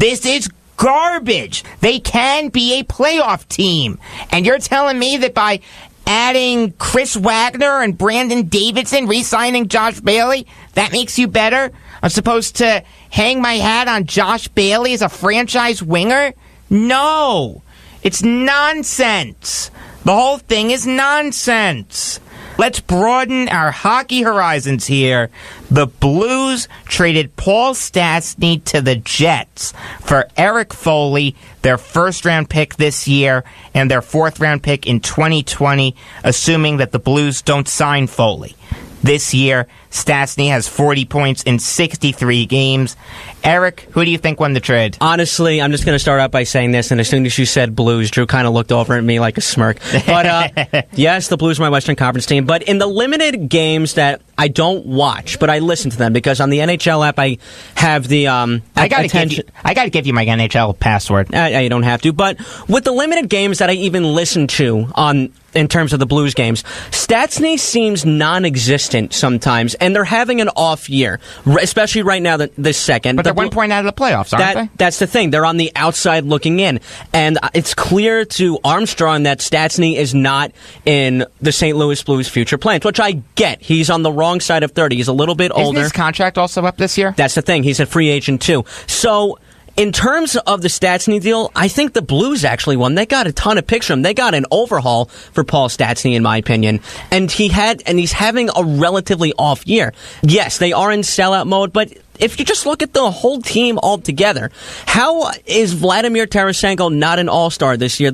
This is garbage. They can be a playoff team. And you're telling me that by adding Chris Wagner and Brandon Davidson, re-signing Josh Bailey, that makes you better? I'm supposed to hang my hat on Josh Bailey as a franchise winger? No. It's nonsense. The whole thing is nonsense. Let's broaden our hockey horizons here. The Blues traded Paul Stastny to the Jets for Eric Foley, their first-round pick this year, and their fourth-round pick in 2020, assuming that the Blues don't sign Foley. This year, Stastny has 40 points in 63 games. Eric, who do you think won the trade? Honestly, I'm just going to start out by saying this, and as soon as you said Blues, Drew kind of looked over at me like a smirk. But yes, the Blues are my Western Conference team, but in the limited games that I don't watch, but I listen to them, because on the NHL app I have the I got to give you my NHL password. You don't have to, but with the limited games that I even listen to in terms of the Blues games, Stastny seems non-existent sometimes, and they're having an off year, especially right now, this second. But they're 1 point out of the playoffs, aren't they? That's the thing. They're on the outside looking in, and it's clear to Armstrong that Stastny is not in the St. Louis Blues' future plans, which I get. He's on the wrong side of 30. He's a little bit older. Isn't his contract also up this year? That's the thing. He's a free agent, too. So in terms of the Stastny deal, I think the Blues actually won. They got a ton of picks from him. They got an overhaul for Paul Stastny, in my opinion. And he's having a relatively off year. Yes, they are in sellout mode, but if you just look at the whole team altogether, how is Vladimir Tarasenko not an all-star this year?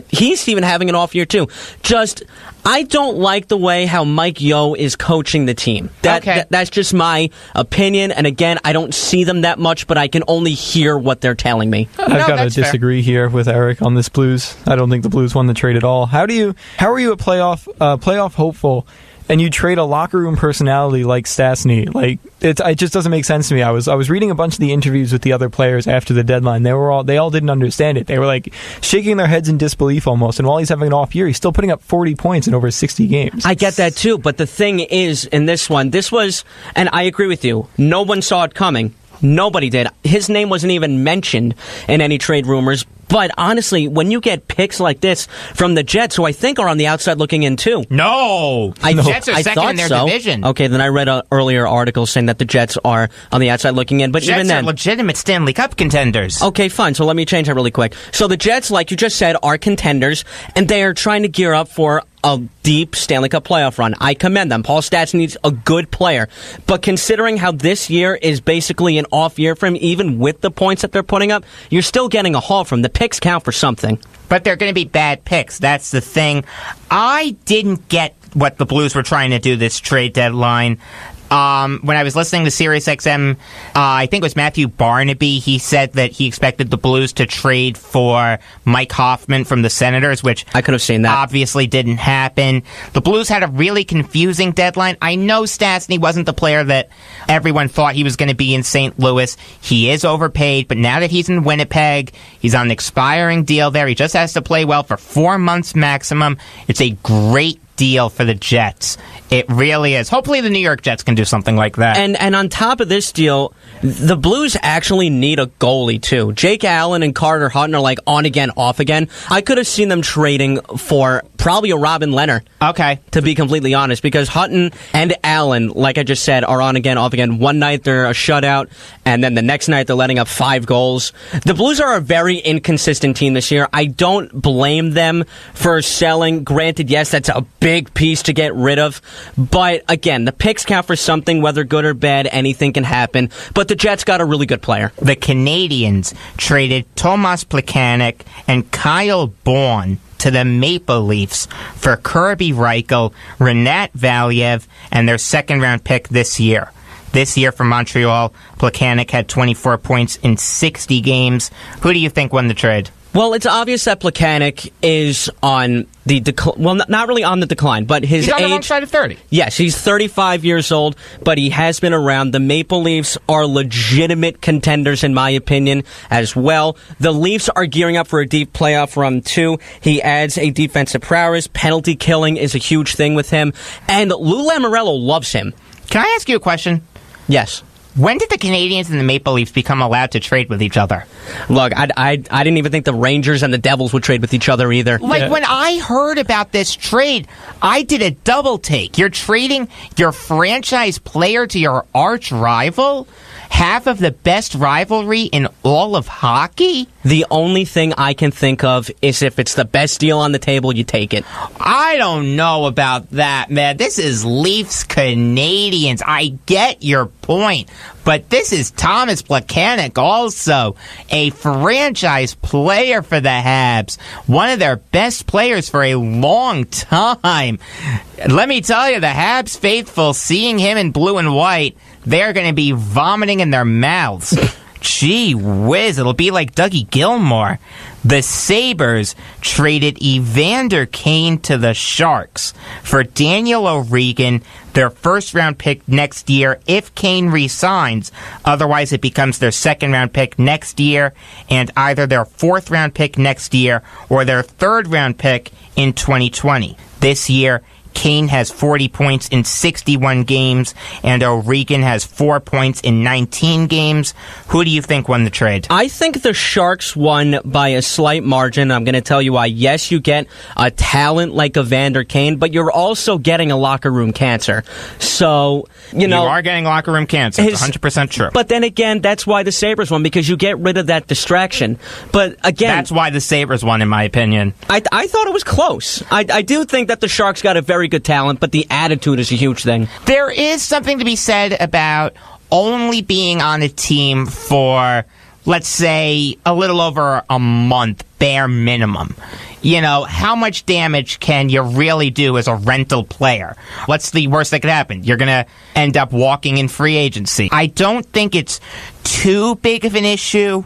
He's even having an off year, too. I don't like the way how Mike Yeo is coaching the team. That's just my opinion. And again, I don't see them that much, but I can only hear what they're telling me. I've got to disagree here with Eric on this Blues. I don't think the Blues won the trade at all. How are you a playoff hopeful, and you trade a locker room personality like Stastny? Like, it just doesn't make sense to me. I was reading a bunch of the interviews with the other players after the deadline. They all didn't understand it. They were like shaking their heads in disbelief almost. And while he's having an off year, he's still putting up 40 points in over 60 games. I get that too, but the thing is, in this was, and I agree with you, no one saw it coming. Nobody did. His name wasn't even mentioned in any trade rumors. But honestly, when you get picks like this from the Jets, who I think are on the outside looking in too. No! Jets are second in their division. Okay, then I read an earlier article saying that the Jets are on the outside looking in. But Jets even then, are legitimate Stanley Cup contenders. Okay, fine. So let me change that really quick. So the Jets, like you just said, are contenders, and they are trying to gear up for a deep Stanley Cup playoff run. I commend them. Paul Stastny's a good player. But considering how this year is basically an off year for him, even with the points that they're putting up, you're still getting a haul from him. The picks count for something. But they're going to be bad picks. That's the thing. I didn't get what the Blues were trying to do this trade deadline. When I was listening to SiriusXM, I think it was Matthew Barnaby, he said that he expected the Blues to trade for Mike Hoffman from the Senators, which I could have seen that. Obviously didn't happen. The Blues had a really confusing deadline. I know Stastny wasn't the player that everyone thought he was going to be in St. Louis. He is overpaid, but now that he's in Winnipeg, he's on an expiring deal there. He just has to play well for 4 months maximum. It's a great deal for the Jets. It really is. Hopefully the New York Jets can do something like that. And on top of this deal, the Blues actually need a goalie too. Jake Allen and Carter Hutton are like on again, off again. I could have seen them trading for probably a Robin Lehner. Okay. To be completely honest, because Hutton and Allen, like I just said, are on again, off again. One night they're a shutout, and then the next night they're letting up 5 goals. The Blues are a very inconsistent team this year. I don't blame them for selling. Granted, yes, that's a big piece to get rid of. But again, the picks count for something, whether good or bad, anything can happen. But the Jets got a really good player. The Canadians traded Tomas Plekanec and Kyle Bourne to the Maple Leafs for Kirby Reichel, Renat Valiev, and their second-round pick this year. This year for Montreal, Plekanec had 24 points in 60 games. Who do you think won the trade? Well, it's obvious that Plekanec is on the decline. Well, not really on the decline, but his age... He's on the age, wrong side of 30. Yes, he's 35 years old, but he has been around. The Maple Leafs are legitimate contenders, in my opinion, as well. The Leafs are gearing up for a deep playoff run, too. He adds a defensive prowess. Penalty killing is a huge thing with him. And Lou Lamoriello loves him. Can I ask you a question? Yes. When did the Canadians and the Maple Leafs become allowed to trade with each other? Look, I didn't even think the Rangers and the Devils would trade with each other either. When I heard about this trade, I did a double take. You're trading your franchise player to your arch rival? Half of the best rivalry in all of hockey? The only thing I can think of is if it's the best deal on the table, you take it. I don't know about that, man. This is Leafs Canadians. I get your point. But this is Thomas Plekanec also, a franchise player for the Habs. One of their best players for a long time. Let me tell you, the Habs faithful, seeing him in blue and white, they're going to be vomiting in their mouths. Gee whiz, it'll be like Dougie Gilmore. The Sabres traded Evander Kane to the Sharks for Daniel O'Regan, their first-round pick next year if Kane resigns. Otherwise, it becomes their second-round pick next year and either their fourth-round pick next year or their third-round pick in 2020. This year, Kane has 40 points in 61 games, and O'Regan has 4 points in 19 games. Who do you think won the trade? I think the Sharks won by a slight margin. I'm going to tell you why. Yes, you get a talent like Evander Kane, but you're also getting a locker room cancer. So, you are getting locker room cancer. It's 100% true. But then again, that's why the Sabres won, because you get rid of that distraction. But again, that's why the Sabres won, in my opinion. I thought it was close. I do think that the Sharks got a very good talent, but the attitude is a huge thing. There is something to be said about only being on a team for, let's say, a little over a month, bare minimum. How much damage can you really do as a rental player? What's the worst that could happen? You're going to end up walking in free agency. I don't think it's too big of an issue.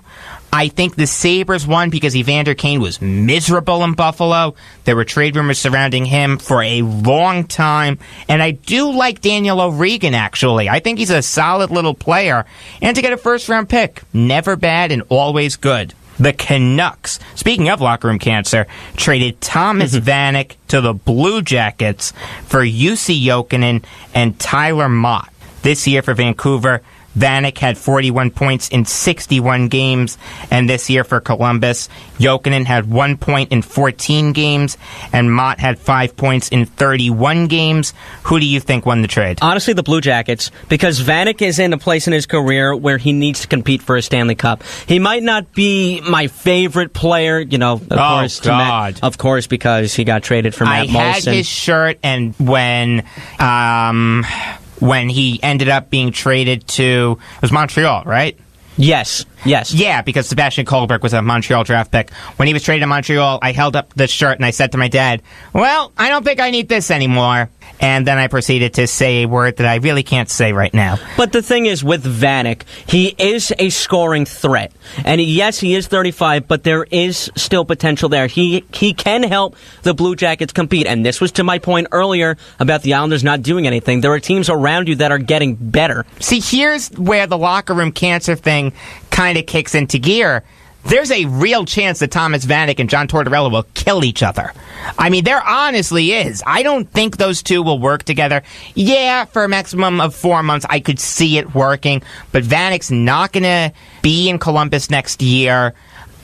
I think the Sabres won because Evander Kane was miserable in Buffalo. There were trade rumors surrounding him for a long time. And I do like Daniel O'Regan, actually. I think he's a solid little player. And to get a first-round pick, never bad and always good. The Canucks, speaking of locker room cancer, traded Thomas Vanek to the Blue Jackets for Jussi Jokinen and Tyler Mott. This year for Vancouver, Vanek had 41 points in 61 games, and this year for Columbus, Jokinen had 1 point in 14 games, and Mott had 5 points in 31 games. Who do you think won the trade? Honestly, the Blue Jackets, because Vanek is in a place in his career where he needs to compete for a Stanley Cup. He might not be my favorite player, of course, because he got traded for Matt Molson. I had his shirt, and when he ended up being traded to, it was Montreal, right? Yes. Yeah, because Sebastian Kohlberg was a Montreal draft pick. When he was traded to Montreal, I held up the shirt and I said to my dad, well, I don't think I need this anymore. And then I proceeded to say a word that I really can't say right now. But the thing is, with Vanek, he is a scoring threat. And yes, he is 35, but there is still potential there. He can help the Blue Jackets compete. And this was to my point earlier about the Islanders not doing anything. There are teams around you that are getting better. See, here's where the locker room cancer thing kind of kicks into gear. There's a real chance that Thomas Vanek and John Tortorella will kill each other. I mean, there honestly is. I don't think those two will work together. Yeah, for a maximum of 4 months, I could see it working. But Vanek's not going to be in Columbus next year.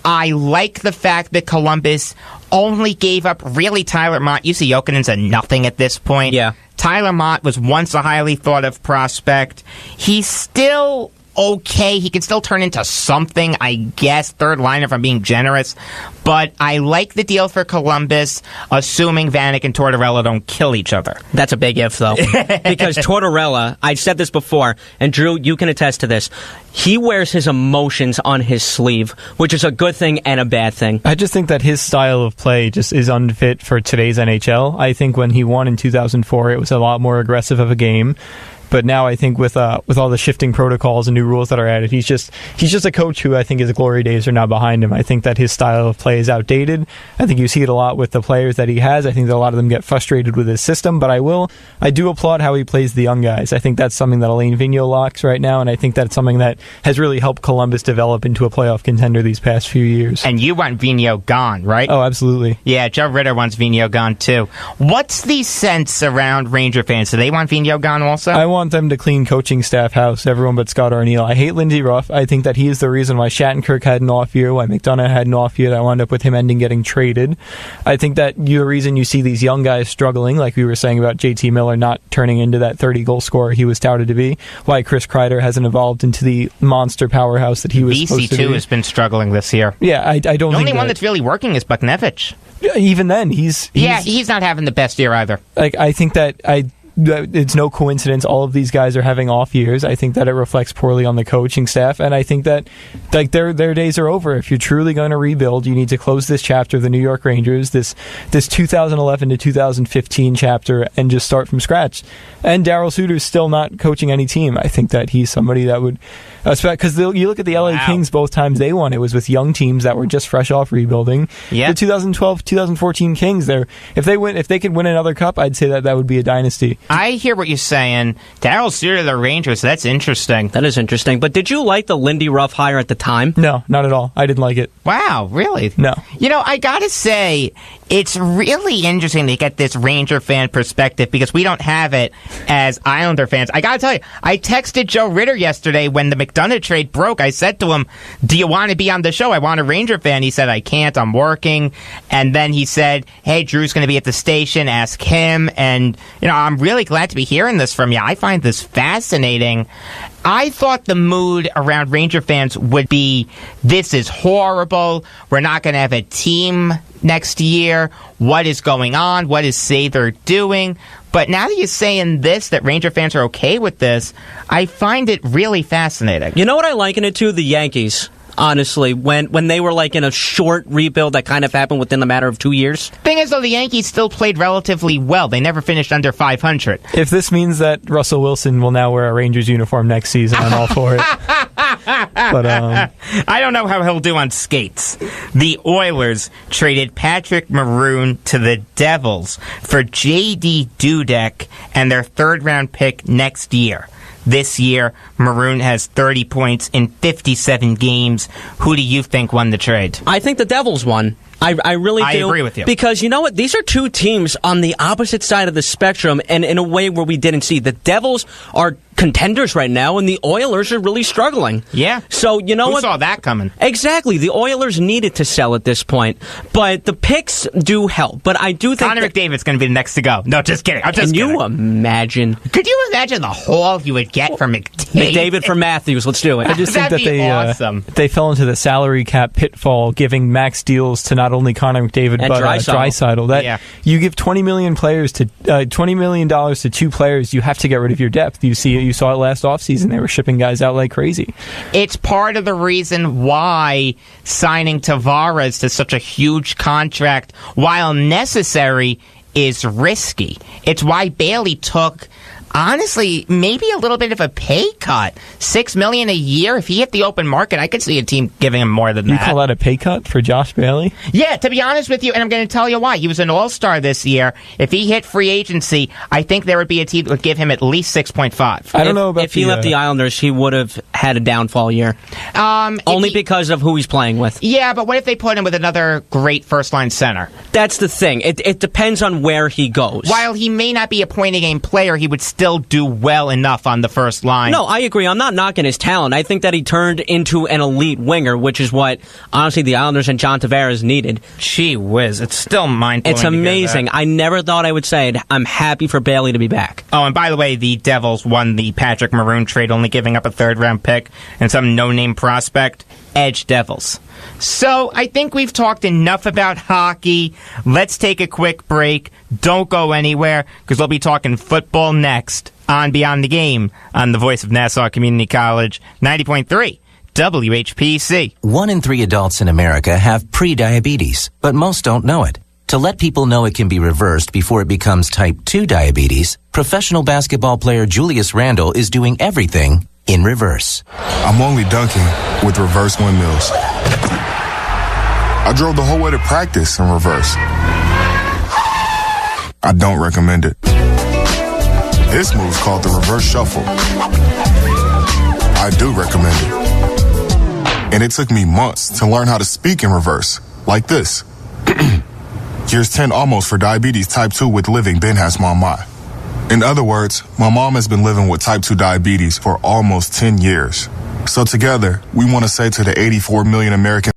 I like the fact that Columbus only gave up really Tyler Mott. Jussi Jokinen's a nothing at this point. Yeah. Tyler Mott was once a highly thought of prospect. He's still okay. He can still turn into something, I guess. Third liner if I'm being generous. But I like the deal for Columbus, assuming Vanek and Tortorella don't kill each other. That's a big if, though. Because Tortorella, I've said this before, and Drew, you can attest to this, he wears his emotions on his sleeve, which is a good thing and a bad thing. I just think that his style of play just is unfit for today's NHL. I think when he won in 2004, it was a lot more aggressive of a game. But now I think with all the shifting protocols and new rules that are added, he's just a coach who I think his glory days are now behind him. I think that his style of play is outdated. I think you see it a lot with the players that he has. I think that a lot of them get frustrated with his system, but I do applaud how he plays the young guys. I think that's something that Alain Vigneault lacks right now, and I think that's something that has really helped Columbus develop into a playoff contender these past few years. And you want Vigneault gone, right? Oh, absolutely. Yeah, Joe Ritter wants Vigneault gone too. What's the sense around Ranger fans? Do they want Vigneault gone also? I want want them to clean coaching staff house, everyone but Scott Arniel. I hate Lindsey Ruff. I think that he is the reason why Shattenkirk had an off year, why McDonough had an off year that wound up with him ending getting traded. I think that the reason you see these young guys struggling, like we were saying about JT Miller not turning into that 30-goal scorer he was touted to be, why Chris Kreider hasn't evolved into the monster powerhouse that he was supposed to be. BC2 has been struggling this year. Yeah, I don't think the only one that's really working is Buchnevich. Even then, he's not having the best year either. Like, I think that it's no coincidence all of these guys are having off years. I think that it reflects poorly on the coaching staff, and I think that like their days are over. If you're truly going to rebuild, you need to close this chapter of the New York Rangers, this 2011 to 2015 chapter, and just start from scratch. And Darryl Suter's still not coaching any team. I think that he's somebody that would, because you look at the LA Kings, both times they won, it was with young teams that were just fresh off rebuilding. Yeah. The 2012-2014 Kings, if they could win another cup, I'd say that would be a dynasty. I hear what you're saying. Darryl Suter, the Rangers, that's interesting. That is interesting. But did you like the Lindy Ruff hire at the time? No, not at all. I didn't like it. Wow, really? No. You know, I gotta say, it's really interesting to get this Ranger fan perspective because we don't have it as Islander fans. I gotta tell you, I texted Joe Ritter yesterday when the McDonough trade broke. I said to him, do you want to be on the show? I want a Ranger fan. He said, I can't. I'm working. And then he said, hey, Drew's going to be at the station. Ask him. And, you know, I'm really glad to be hearing this from you. I find this fascinating. I thought the mood around Ranger fans would be, this is horrible. We're not going to have a team next year. What is going on? What is Sather doing? But now that you're saying this, that Ranger fans are okay with this, I find it really fascinating. You know what I liken it to? The Yankees. Honestly, when they were like in a short rebuild that kind of happened within the matter of 2 years. Thing is, though, the Yankees still played relatively well. They never finished under 500. If this means that Russell Wilson will now wear a Rangers uniform next season, I'm all for it. But I don't know how he'll do on skates. The Oilers traded Patrick Maroon to the Devils for J.D. Dudek and their third-round pick next year. This year, Maroon has 30 points in 57 games. Who do you think won the trade? I think the Devils won. I really do. I agree with you. Because you know what? These are two teams on the opposite side of the spectrum, and in a way where we didn't see. The Devils are contenders right now, and the Oilers are really struggling. Yeah. So, you know Who what? saw that coming? Exactly. The Oilers needed to sell at this point. But the picks do help. But I do think Connor McDavid's going to be the next to go. No, just kidding. I'm just kidding. kidding. Can you imagine? Could you imagine the haul you would get from McDavid? McDavid for Matthews. Let's do it. I just think that That'd be awesome. they fell into the salary cap pitfall, giving max deals to not only Connor McDavid And but Draisaitl. That you give $20 million to two players, you have to get rid of your depth. You saw it last offseason. They were shipping guys out like crazy. It's part of the reason why signing Tavares to such a huge contract, while necessary, is risky. It's why Bailey took, honestly, maybe a little bit of a pay cut. $6 million a year. If he hit the open market, I could see a team giving him more than that. You call that a pay cut for Josh Bailey? Yeah, to be honest with you, and I'm going to tell you why. He was an all-star this year. If he hit free agency, I think there would be a team that would give him at least 6.5. I don't know about if he left the Islanders, he would have had a downfall year. Only because of who he's playing with. Yeah, but what if they put him with another great first-line center? That's the thing. It depends on where he goes. While he may not be a point-a-game player, he would still do well enough on the first line. No, I agree. I'm not knocking his talent. I think that he turned into an elite winger, which is what, honestly, the Islanders and John Tavares needed. Gee whiz, it's still mind-blowing. It's amazing. I never thought I would say it. I'm happy for Bailey to be back. Oh, and by the way, the Devils won the Patrick Maroon trade, only giving up a third-round pick and some no-name prospect. Edge Devils. So, I think we've talked enough about hockey. Let's take a quick break. Don't go anywhere, because we'll be talking football next on Beyond the Game on the voice of Nassau Community College, 90.3 WHPC. 1 in 3 adults in America have pre-diabetes, but most don't know it. To let people know it can be reversed before it becomes type 2 diabetes, professional basketball player Julius Randle is doing everything in reverse. I'm only dunking with reverse windmills. I drove the whole way to practice in reverse. I don't recommend it. This move's called the reverse shuffle. I do recommend it. And it took me months to learn how to speak in reverse, like this. Here's 10 almost for diabetes type 2 with living Ben has my mind. In other words, my mom has been living with type 2 diabetes for almost 10 years. So together, we want to say to the 84 million Americans